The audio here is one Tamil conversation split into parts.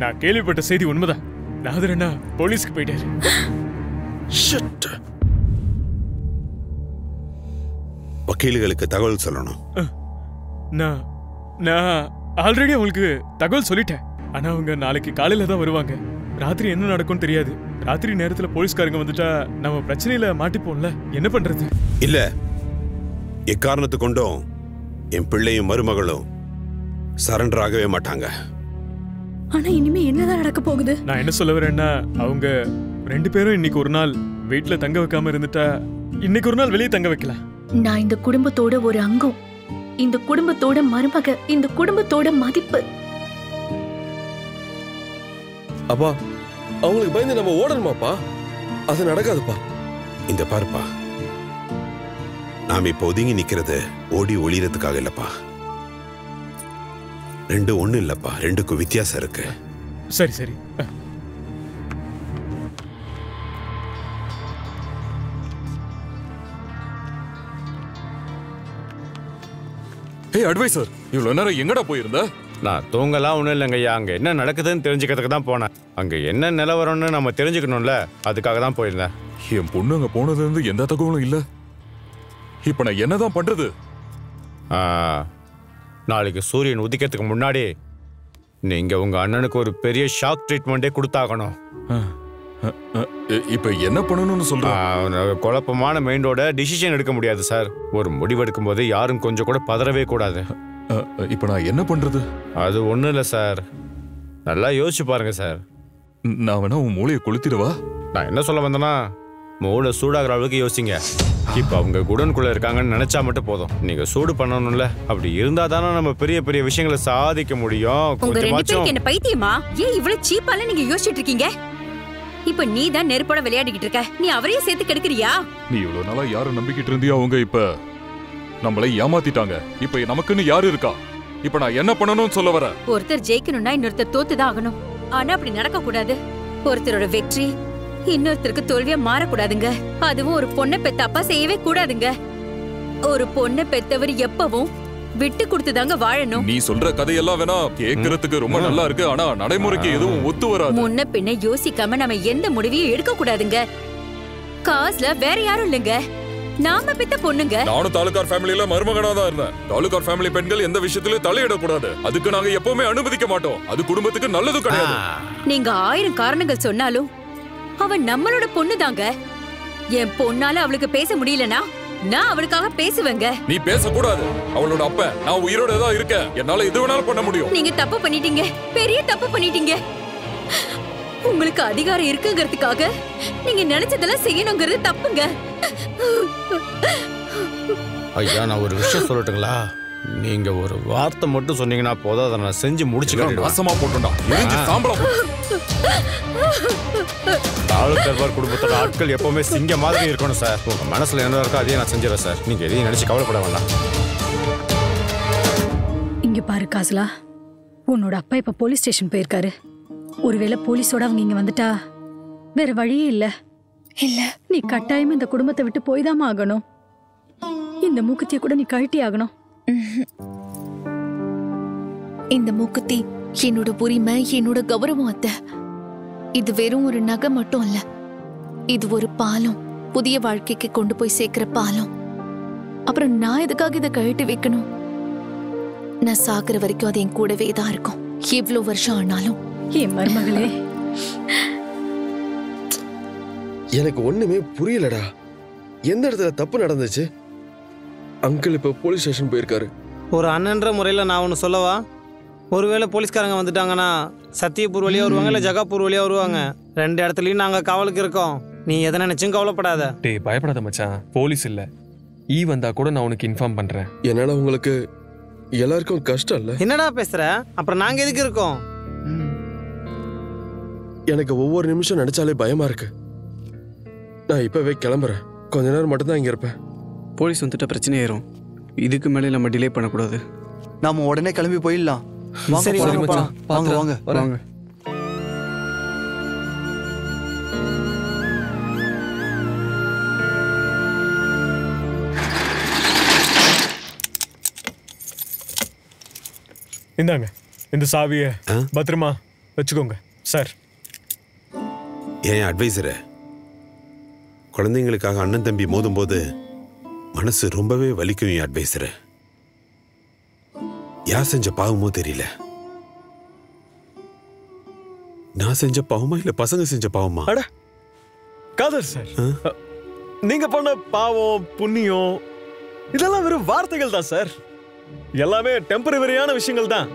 நான் கேள்விப்பட்ட செய்தி உண்மைதான். நாதர் அண்ணா போலீஸ்க்கு போயிட்டாரு. வக்கீல்களுக்கு தகவல் சொல்லணும். நான் ஆல்ரெடி அவங்களுக்கு தகவல் சொல்லிட்டேன். ஆனா அவங்க நாளைக்கு காலையில தான் வருவாங்க. ராத்திரி என்ன நடக்கும்னு தெரியாது. ராத்திரி நேரத்துல போலீஸ்காரங்க வந்துட்டா நம்ம பிரச்சனையில மாட்டிப்போம்ல. என்ன பண்றது? இல்ல, எக்காரணத்து கொண்டும் என் பிள்ளையும் மருமகளும் சரண்டர் ஆகவே மாட்டாங்க. ஆனா இனிமே என்னதான் நடக்க போகுது? நான் என்ன சொல்ல வரேன்னா, அவங்க 2 பேரும் இன்னைக்கு ஒரு நாள் வீட்டுல தங்க வைக்காம இருந்துட்டா இன்னைக்கு ஒரு நாள் வெளியே தங்க வைக்கலாம். நான் இந்த குடும்பத்தோட ஒரு அங்கம், இந்த குடும்பத்தோட மருமக, இந்த குடும்பத்தோட மதிப்பு. அப்பா, அவங்களுக்கு பயந்து நம்ம ஓடணுமாப்பா? அது நடக்காதுப்பா. இந்த பாருப்பா, நாம இப்ப ஒதுங்கி நிக்கிறது ஓடி ஒளியறதுக்காக இல்லப்பா. 2 ஒண்ணு இல்லப்பா, 2க்கும் வித்தியாசம் இருக்கு. சரி சரி. ஏய் அட்வைசர், இவ்வளவு நேரம் எங்கடா போயிருந்த? நான் தூங்கலாம் ஒன்றும் இல்லைங்க ஐயா. அங்கே என்ன நடக்குதுன்னு தெரிஞ்சுக்கிறதுக்கு தான் போனேன். அங்கே என்ன நிலவரம்னு நம்ம தெரிஞ்சுக்கணும்ல, அதுக்காக தான் போயிருந்தேன். என் பொண்ணு அங்கே போனதுலேருந்து எந்த தகவலும் இல்லை. இப்போ நான் என்னதான் பண்றது? நாளைக்கு சூரியன் உதிக்கிறதுக்கு முன்னாடி நீங்க உங்க அண்ணனுக்கு ஒரு பெரிய ஷாக் ட்ரீட்மெண்ட்டே கொடுத்தாகணும். இப்போ என்ன பண்ணணும்னு சொல்றேன்? குழப்பமான மைண்டோட டிசிஷன் எடுக்க முடியாது சார். ஒரு முடிவு எடுக்கும் போது யாரும் கொஞ்சம் கூட பதறவே கூடாது. இப்போ நான் என்ன பண்றது? அது ஒன்றும் இல்லை சார், நல்லா யோசிச்சு பாருங்க சார். நான் வேணா உன் மூளையை கொளுத்திடுவா? நான் என்ன சொல்ல வந்தேன்னா, மூளை சூடாகிற அளவுக்கு யோசிங்க. இப்போ அவங்க குடனுக்குள்ள இருக்காங்கன்னு நினைச்சா மட்டும் போதும். நீங்க சூடு பண்ணணும்ல, அப்படி இருந்தா தானே நம்ம பெரிய பெரிய விஷயங்களை சாதிக்க முடியும். உங்க 2 பேருக்கு என்ன பைத்தியமா? ஏன் இவ்வளவு சீப்பால நீங்க யோசிச்சுட்டு இருக்கீங்க? இப்ப நீ தான் நெருப்போட விளையாடிக்கிட்டு இருக்க. நீ அவரையே சேர்த்து கெடுக்கிறியா? நீ இவ்வளவு நாளா யாரும் நம்பிக்கிட்டு இருந்தியா? அவங்க இப்ப நம்மளை ஏமாத்திட்டாங்க. இப்ப நமக்குன்னு யாரு இருக்கா? இப்ப நான் என்ன பண்ணணும்னு சொல்ல வர? ஒருத்தர் ஜெயிக்கணும்னா இன்னொருத்தர் தோத்துதான் ஆகணும். ஆனா அப்படி நடக்க கூடாது. ஒருத்தரோட வெற்றி இன்னொருத்தருக்கு தோல்வியா மாறக்கூடாதுங்க. அதுவும் ஒரு பொண்ணை பெத்த அப்பா செய்யவே கூடாதுங்க. ஒரு பொண்ணை பெத்தவர் எப்பவும் விட்டு கொடுத்துதாங்க வாழணும். நீ சொல்ற கதையெல்லாம் வேணா கேக்குறதுக்கு ரொம்ப நல்லா இருக்கு, ஆனா நடைமுறைக்கு எதுவும் ஒத்து வராது. முன்ன பின்ன யோசிக்காம நம்ம எந்த முடிவையும் எடுக்க கூடாதுங்க. காசுல வேற யாரும் இல்லங்க, நாம பெத்த பொண்ணுங்க. நானும் தாலுகார் ஃபேமிலில மருமகனா தான் இருந்தேன். தாலுகார் ஃபேமிலி பெண்கள் எந்த விஷயத்திலயும் தலையிடக்கூடாது. அதுக்கு நாங்க எப்பவுமே அனுமதிக்க மாட்டோம். அது குடும்பத்துக்கு நல்லது கிடையாது. நீங்க 1000 காரணங்கள் சொன்னாலும் அவன் நம்மளோட பொண்ணு தாங்க. என் பொண்ணால அவளுக்கு பேச முடியலனா நான் அவளுக்காக பேசுவேங்க. நீ பேசக்கூடாது. அவளோட அப்ப நான் உயிரோட தான் இருக்கேன். என்னால எது வேணாலும் பண்ண முடியும். நீங்க தப்பு பண்ணிட்டீங்க, பெரிய தப்பு பண்ணிட்டீங்க. உங்களுக்கு அதிகாரம் இருக்குங்கிறதுக்காக நீங்க நினைச்சதெல்லாம் செய்யணுங்கிறது தப்புங்க. ஐயா, நான் ஒரு விஷயம் சொல்லட்டுங்களா? நீங்க ஒரு வார்த்தை மட்டும் சொன்னீங்கன்னா போதும், அதை நான் செஞ்சு முடிச்சுக்கிறேன். நாசமா போட்டுடா, எரிஞ்சு சாம்பலா போட்டு. தாலுக் தர்பார் குடும்பத்தோட ஆட்கள் எப்பவுமே சிங்க மாதிரி இருக்கணும் சார். உங்க மனசுல என்ன இருக்கோ அதையே நான் செஞ்சிடறேன் சார். நீங்க எதையும் நினைச்சு கவலைப்பட வேண்டாம். இங்க பாரு காசலா, உன்னோட அப்பா இப்ப போலீஸ் ஸ்டேஷன் போயிருக்காரு. ஒருவேளை போலீஸோட அவங்க இங்க வந்துட்டா வேற வழியே இல்ல. இல்ல, நீ கட்டாயமா இந்த குடும்பத்தை விட்டு போய்தாமா ஆகணும். இந்த மூக்குத்திய கூட நீ கழட்டி ஆகணும். இந்த மூக்குத்தி என்னோட உரிமை, என்னோட கௌரவம் அத்தை. இது வெறும் ஒரு நகை மட்டும் இல்ல, இது ஒரு பாலம். புதிய வாழ்க்கைக்கு கொண்டு போய் சேர்க்கிற பாலம். அப்புறம் நான் எதுக்காக இதை கழட்டி வைக்கணும்? நான் சாகுற வரைக்கும் அது என் கூடவே தான் இருக்கும், எவ்வளவு வருஷம் ஆனாலும். என் மருமகளே, எனக்கு ஒண்ணுமே புரியலடா. எந்த இடத்துல தப்பு நடந்துச்சு? அங்கிள் இப்ப போலீஸ் ஸ்டேஷன் போயிருக்காரு. ஒரு அண்ணன்ற முறையில் நான் ஒன்று சொல்லவா? ஒருவேளை போலீஸ்காரங்க வந்துட்டாங்கன்னா சத்தியப்பூர் வழியாக வருவாங்க, இல்லை ஜகாப்பூர் வழியாக வருவாங்க. 2 இடத்துலையும் நாங்கள் காவலுக்கு இருக்கோம். நீ எதை நினைச்சும் கவலைப்படாத. டேய், பயப்படாத மச்சான். போலீஸ் இல்லை, வந்தா கூட நான் உனக்கு இன்ஃபார்ம் பண்றேன். என்னால உங்களுக்கு எல்லாருக்கும் கஷ்டம் இல்ல? என்னடா பேசுற? அப்புறம் நாங்கள் எதுக்கு இருக்கோம்? எனக்கு ஒவ்வொரு நிமிஷம் நினைச்சாலே பயமா இருக்கு. நான் இப்பவே கிளம்புறேன். கொஞ்ச நேரம் மட்டும் தான் இங்க இருப்பேன். போலீஸ் வந்துட்ட பிரச்சனை ஆயிரும். இதுக்கு மேலே நம்ம டிலே பண்ணக்கூடாது. நாம உடனே கிளம்பி போயிடலாம். சரி வாங்க வாங்க வாங்க. இந்தாங்க, இந்த சாவிய பத்திரமா வச்சுக்கோங்க சார். என் அட்வைசரு, குழந்தைங்களுக்காக அண்ணன் தம்பி மோதும் போது மனசு ரொம்பவே வலிக்கும். என் அட்வைசரு, யார் செஞ்ச பாவமோ தெரியல. நான் செஞ்ச பாவமா இல்ல பசங்க செஞ்ச பாவமா? அட காதர் சார், நீங்க பண்ண பாவம் புண்ணியம் இதெல்லாம் வெறும் வார்த்தைகள் தான் சார். எல்லாமே டெம்பரவரியான விஷயங்கள் தான்.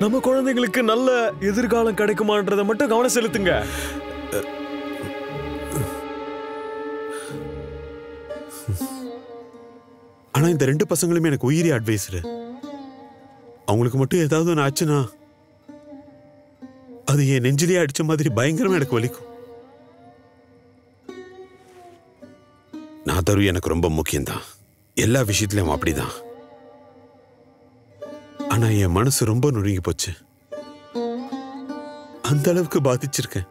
நம்ம குழந்தைங்களுக்கு நல்ல எதிர்காலம் கிடைக்குமான்றதை மட்டும் கவனம் செலுத்துங்க. ஆனா இந்த 2 பசங்களுமே எனக்கு உயிரி அட்வைசரு. அவங்களுக்கு மட்டும் ஏதாவது ஒன்று ஆச்சுன்னா அது என் நெஞ்சிலேயே அடிச்ச மாதிரி பயங்கரமா எனக்கு வலிக்கும். நாதரு எனக்கு ரொம்ப முக்கியம்தான். எல்லா விஷயத்திலும் அப்படிதான். ஆனா என் மனசு ரொம்ப நுழுங்கி போச்சு. அந்த அளவுக்கு பாதிச்சிருக்கேன்.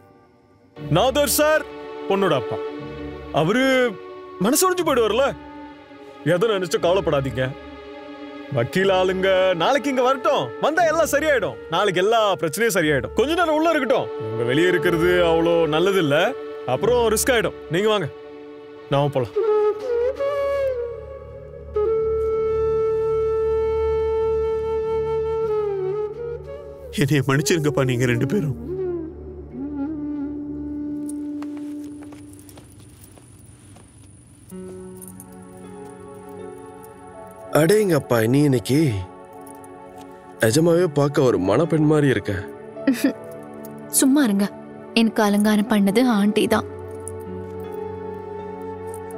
நாதர் சார் பொண்ணோட அப்பா, அவரு மனசு உடைஞ்சு போயிடுவார்ல. எதை நினைச்சு கவலைப்படாதீங்க. வக்கீல் ஆளுங்க நாளைக்கு இங்க வரட்டும். வந்தா எல்லாம் சரியாயிடும். நாளைக்கு எல்லா பிரச்சனையும் சரியாயிடும். கொஞ்ச நேரம் உள்ள இருக்கட்டும். உங்க வெளியே இருக்கிறது அவ்வளோ நல்லது இல்ல. அப்புறம் ரிஸ்க் ஆயிடும். நீங்க வாங்க, நாம போலாம். என்னைய மன்னிச்சிருங்கப்பா நீங்க 2 பேரும். அடேங்கப்பா, நீ இன்னைக்கு நிஜமாவே பார்க்க ஒரு மணப்பெண் மாதிரி இருக்க. சும்மா இருங்க. எனக்கு அலங்காரம் பண்ணது ஆண்டி தான்.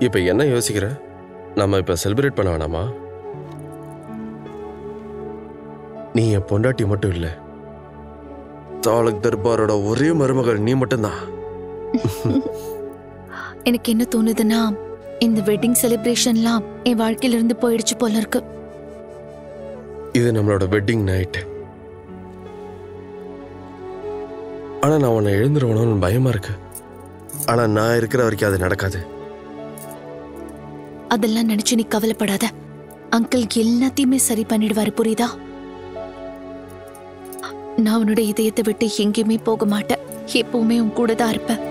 இப்ப என்ன யோசிக்கிற? நம்ம இப்ப செலிப்ரேட் பண்ண வேணாமா? நீ என் பொண்டாட்டி மட்டும் இல்ல, தாலுக் தர்பாரோட ஒரே மருமகள் நீ மட்டும்தான். எனக்கு என்ன தோணுதுன்னா, இந்த வெட்டிங் செலிப்ரேஷன்லாம் என் வாழ்க்கையில இருந்து போயிடுச்சு போல இருக்கு. இது நம்மளோட வெட்டிங் நைட். ஆனா நான் உன்னை எழுந்துருவணும்னு பயமா இருக்கு. ஆனா நான் இருக்கிற வரைக்கும் அது நடக்காது. அதெல்லாம் நினைச்சு நீ கவலைப்படாத. அங்கிள் எல்லாத்தையுமே சரி பண்ணிடுவாரு, புரியுதா? நான் உன்னோட இதயத்தை விட்டு எங்கேயுமே போக மாட்டேன். எப்பவுமே உன் கூட தான் இருப்பேன்.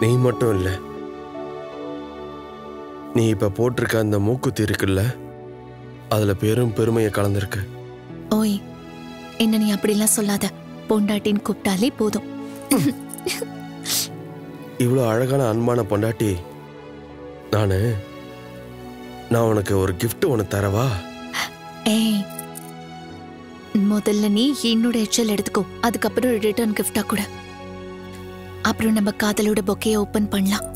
நீ மட்டும் இல்ல, நீ இப்ப போட்டிருக்க அந்த மூக்குத்தி இருக்குல்ல, அதுல பெரும் பெருமையை கலந்துருக்கு. ஓய், என்ன நீ அப்படிலாம் சொல்லாத. பொண்டாட்டின்னு கூப்பிட்டாலே போதும். இவ்வளவு அழகான அன்பான பொண்டாட்டி நான் உனக்கு ஒரு gift ஒன்று தரவா? ஏய், முதல்ல நீ என்னோட எச்சல் எடுத்துக்கோ. அதுக்கப்புறம் ரிட்டர்ன் கிஃப்டா கூட. அப்புறம் நம்ம காதலோட பொக்கையை ஓபன் பண்ணலாம்.